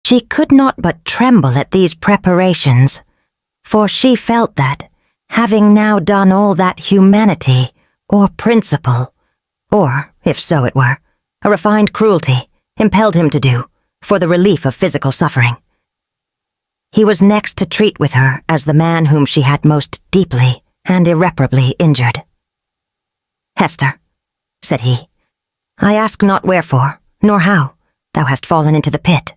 She could not but tremble at these preparations, for she felt that, having now done all that humanity, or principle, or, if so it were, a refined cruelty, impelled him to do, for the relief of physical suffering, he was next to treat with her as the man whom she had most deeply and irreparably injured. "Hester," said he, "I ask not wherefore, nor how, thou hast fallen into the pit,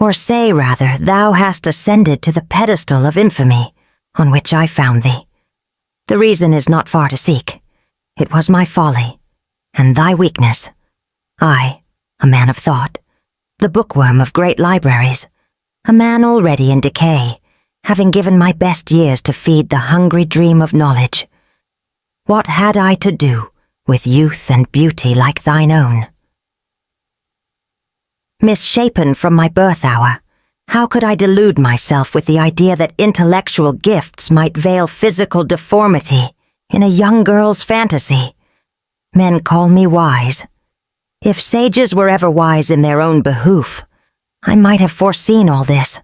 or say, rather, thou hast ascended to the pedestal of infamy on which I found thee. The reason is not far to seek. It was my folly, and thy weakness. I, a man of thought, the bookworm of great libraries, a man already in decay, having given my best years to feed the hungry dream of knowledge. What had I to do with youth and beauty like thine own? Misshapen from my birth hour, how could I delude myself with the idea that intellectual gifts might veil physical deformity in a young girl's fantasy? Men call me wise. If sages were ever wise in their own behoof, I might have foreseen all this.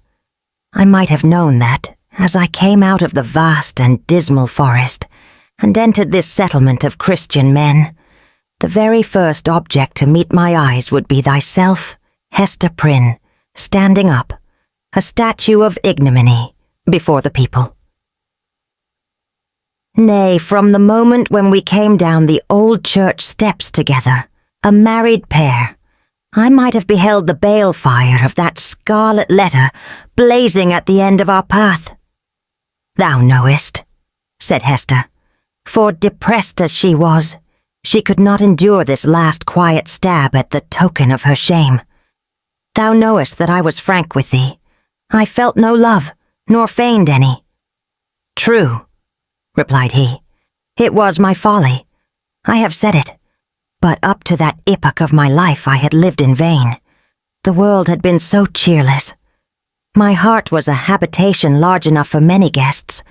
I might have known that, as I came out of the vast and dismal forest, and entered this settlement of Christian men, the very first object to meet my eyes would be thyself, Hester Pryn, standing up, a statue of ignominy, before the people. Nay, from the moment when we came down the old church steps together, a married pair, I might have beheld the balefire of that scarlet letter blazing at the end of our path. Thou knowest, said Hester, for depressed as she was, she could not endure this last quiet stab at the token of her shame. Thou knowest that I was frank with thee. I felt no love, nor feigned any. True, replied he. It was my folly. I have said it. But up to that epoch of my life I had lived in vain. The world had been so cheerless. My heart was a habitation large enough for many guests,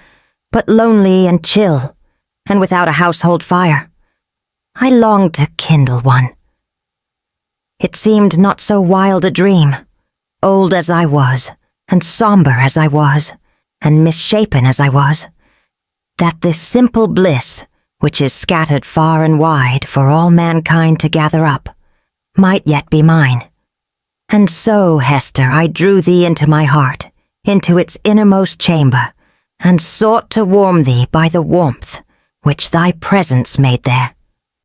but lonely and chill, and without a household fire. I longed to kindle one. It seemed not so wild a dream, old as I was, and somber as I was, and misshapen as I was, that this simple bliss, which is scattered far and wide for all mankind to gather up, might yet be mine. And so, Hester, I drew thee into my heart, into its innermost chamber, and sought to warm thee by the warmth which thy presence made there.